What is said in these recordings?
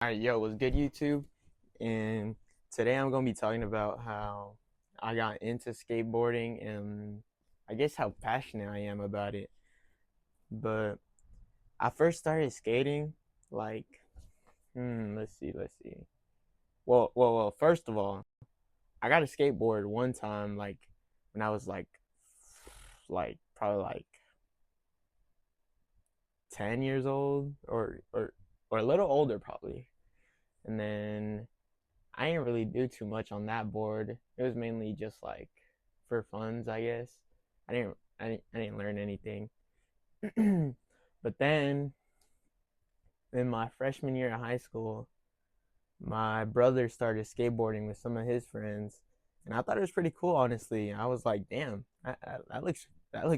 Alright, yo, what's good, YouTube? And today I'm gonna be talking about how I got into skateboarding and I guess how passionate I am about it. But I first started skating like, let's see. Well, first of all, I got a skateboard one time, like when I was like probably like 10 years old or a little older probably. And then I didn't really do too much on that board. It was mainly just like for funds, I guess. I didn't learn anything. But then in my freshman year of high school, my brother started skateboarding with some of his friends, and I thought it was pretty cool, honestly. I was like, "Damn, that looks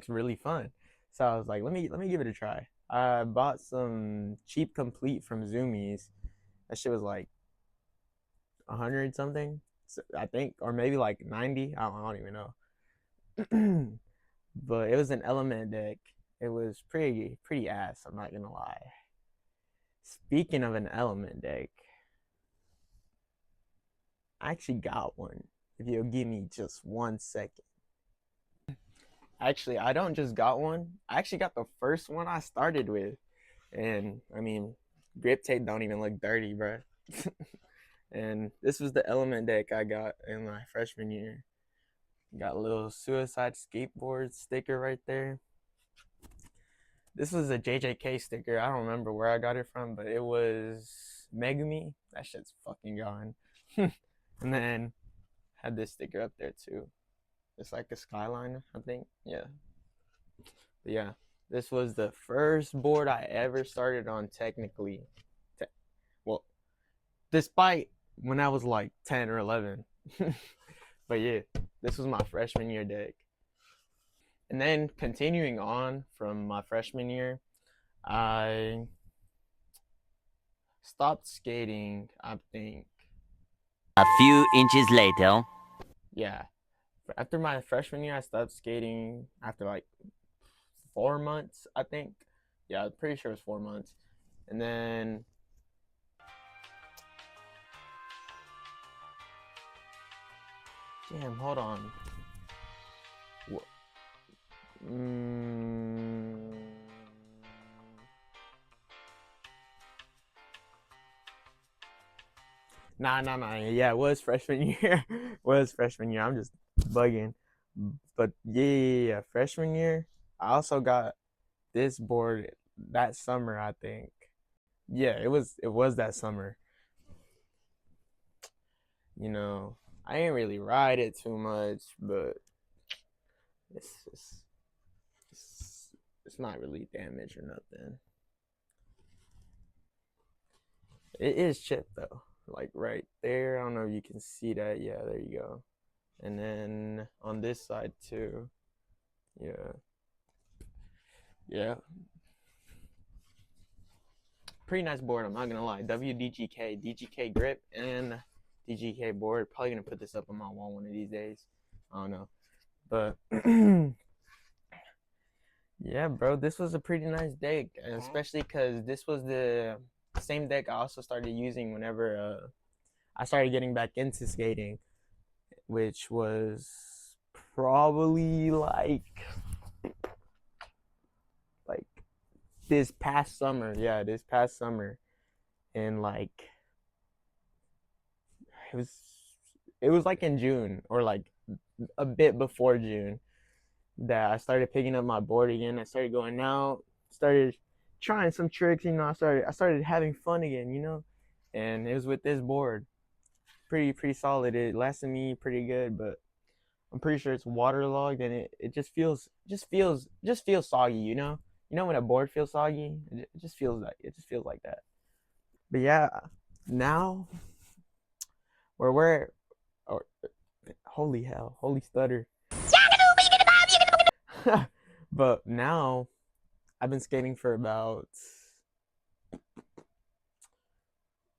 really fun." So I was like, "Let me give it a try." I bought some cheap complete from Zoomies. That shit was like 100 something, I think, or maybe like 90. I don't even know. But it was an element deck. It was pretty ass. I'm not gonna lie. Speaking of an element deck, I actually got one. If you'll give me just 1 second. Actually, I don't just got one. I actually got the first one I started with, and I mean, grip tape don't even look dirty, bro. And this was the element deck I got in my freshman year. Got a little suicide skateboard sticker right there. This was a JJK sticker. I don't remember where I got it from, but it was Megumi. That shit's fucking gone. And then had this sticker up there too. It's like a skyline, I think. Yeah. But yeah. This was the first board I ever started on technically. Well, despite when I was like 10 or 11. But yeah, this was my freshman year deck. And then continuing on from my freshman year, I stopped skating, I think. A few inches later. Yeah. After my freshman year, I stopped skating after like 4 months, I think. Yeah, I'm pretty sure it was 4 months. And then, damn, hold on. Mm, nah. Yeah, it was freshman year. Was freshman year. I'm just bugging. But yeah. Freshman year, I also got this board that summer, I think. Yeah, it was that summer. You know, I didn't really ride it too much, but it's just, it's not really damaged or nothing. It is chipped though, like right there. I don't know if you can see that. Yeah, there you go. And then on this side too. Yeah, yeah. Pretty nice board. I'm not gonna lie. WDGK, DGK grip, and DGK board. Probably gonna put this up on my wall one of these days. I don't know, but yeah, bro, this was a pretty nice deck, especially because this was the same deck I also started using whenever I started getting back into skating, which was probably like this past summer. Yeah, this past summer, and like it was it was like in June or like a bit before June that I started picking up my board again. I started going out, started trying some tricks. I started having fun again. And it was with this board, pretty solid. It lasted me pretty good, but I'm pretty sure it's waterlogged and it just feels soggy. When a board feels soggy, it just feels like that. But yeah, now we're or holy hell, holy stutter. But now I've been skating for about,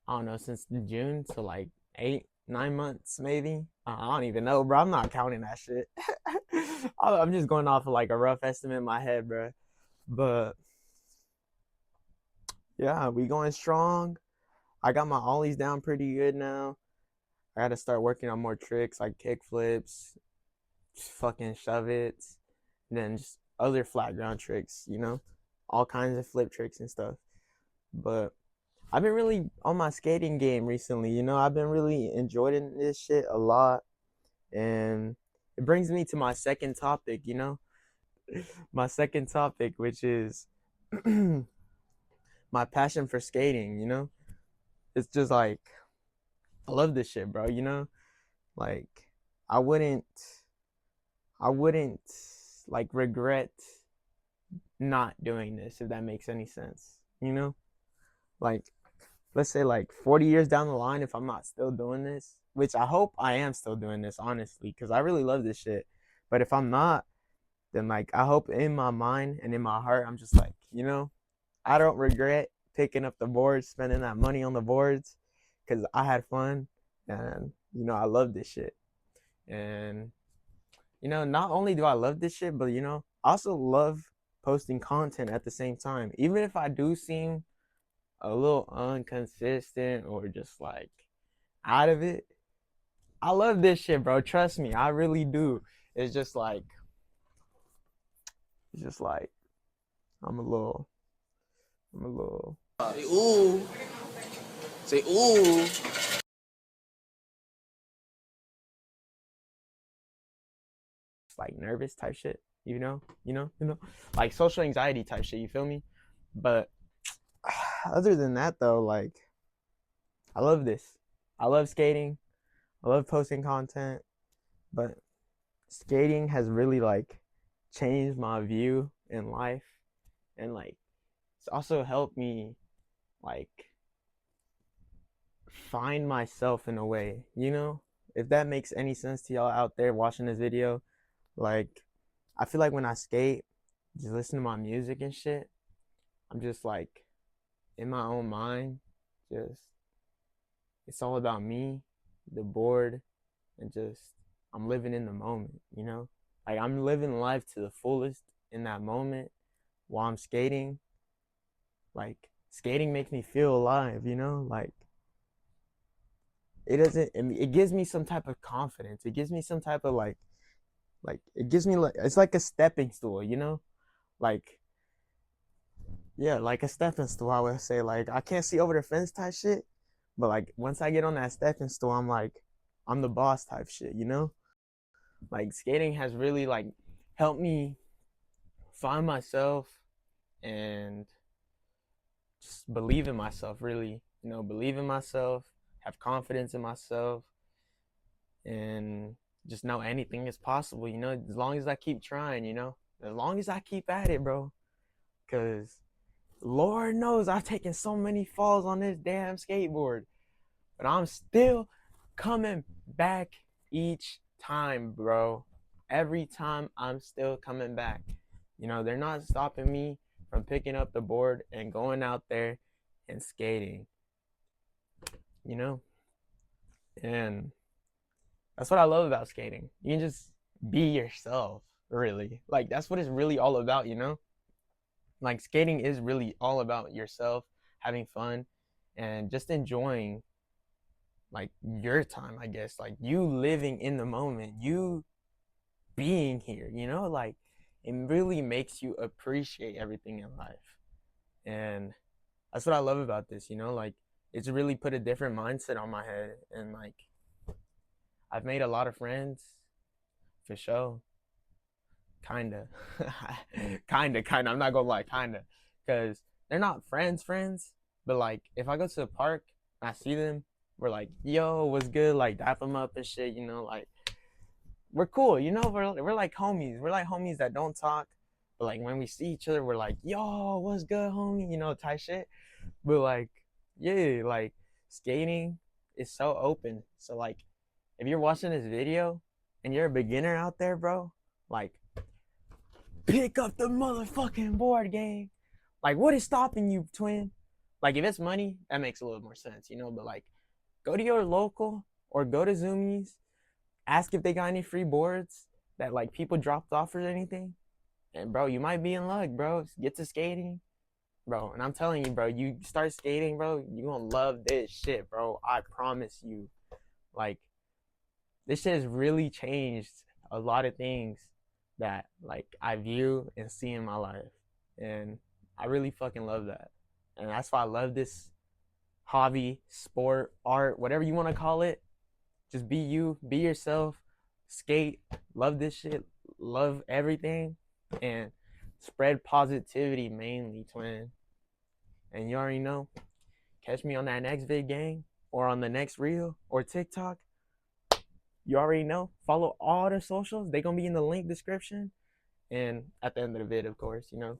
I don't know, since June to like 8, 9 months maybe. I don't even know, bro. I'm not counting that shit. I'm just going off of like a rough estimate in my head, bro. But yeah, we going strong. I got my ollies down pretty good now. I got to start working on more tricks like kick flips, fucking shove it, and then just other flat ground tricks, you know, all kinds of flip tricks and stuff. But I've been really on my skating game recently, you know, I've been really enjoying this shit a lot. And it brings me to my second topic, you know, my second topic, which is my passion for skating, you know, it's just like, I love this shit, bro, you know, like, I wouldn't, I wouldn't like regret not doing this if that makes any sense, you know, like, let's say like 40 years down the line, if I'm not still doing this, which I hope I am still doing this, honestly, because I really love this shit. But if I'm not, then like I hope in my mind and in my heart, I'm just like, you know, I don't regret picking up the boards, spending that money on the boards, because I had fun and, you know, I love this shit. And, you know, not only do I love this shit, but, you know, I also love posting content at the same time. Even if I do seem a little inconsistent or just like out of it, I love this shit, bro. Trust me, I really do. It's just like, it's just like I'm a little Say ooh. Say ooh. like nervous type shit, like social anxiety type shit. You feel me? But other than that, though, like I love this. I love skating. I love posting content, but skating has really like changed my view in life, and like it's also helped me like find myself in a way, you know? If that makes any sense to y'all out there watching this video, like I feel like when I skate, just listen to my music and shit, I'm just like in my own mind, just it's all about me, the board, and just I'm living in the moment, you know? Like I'm living life to the fullest in that moment while I'm skating. Like skating makes me feel alive, you know? Like it gives me some type of confidence. It gives me some type of like it gives me like it's like a stepping stool, you know? Like yeah, like a stepping stool, I would say. Like I can't see over the fence type shit, but like once I get on that stepping stool, I'm like I'm the boss type shit, you know? Like skating has really like helped me find myself and just believe in myself, really, you know, believe in myself, have confidence in myself, and just know anything is possible, you know, as long as I keep trying, you know, as long as I keep at it, bro. Because Lord knows I've taken so many falls on this damn skateboard, but I'm still coming back each time, bro. Every time I'm still coming back. You know, they're not stopping me from picking up the board and going out there and skating, you know? And that's what I love about skating. You can just be yourself, really. Like, that's what it's really all about, you know? Like, skating is really all about yourself, having fun, and just enjoying like your time, I guess, like you living in the moment, you being here, you know, like it really makes you appreciate everything in life. And that's what I love about this, you know, like it's really put a different mindset on my head. And like I've made a lot of friends for sure. Kinda. Kinda. I'm not gonna lie, kinda. Because they're not friends, but like if I go to the park and I see them, we're like, yo, what's good? Like dap them up and shit, you know, like we're cool, you know, we're like homies. We're like homies that don't talk. But like when we see each other, we're like, yo, what's good, homie? You know, type shit. But like, yeah, like skating is so open. So like if you're watching this video and you're a beginner out there, bro, like pick up the motherfucking board game. Like, what is stopping you, twin? Like, if it's money, that makes a little more sense, you know. But like, go to your local or go to Zoomies, ask if they got any free boards that like people dropped off or anything. And bro, you might be in luck, bro. Get to skating, bro. And I'm telling you, bro, you start skating, bro, you gonna love this shit, bro. I promise you. Like, this shit has really changed a lot of things that like I view and see in my life. And I really fucking love that. And that's why I love this hobby, sport, art, whatever you want to call it. Just be you, be yourself, skate, love this shit, love everything, and spread positivity mainly, twin. And you already know, catch me on that next vid gang or on the next reel or TikTok. You already know. Follow all the socials. They gonna be in the link description and at the end of the vid, of course, you know.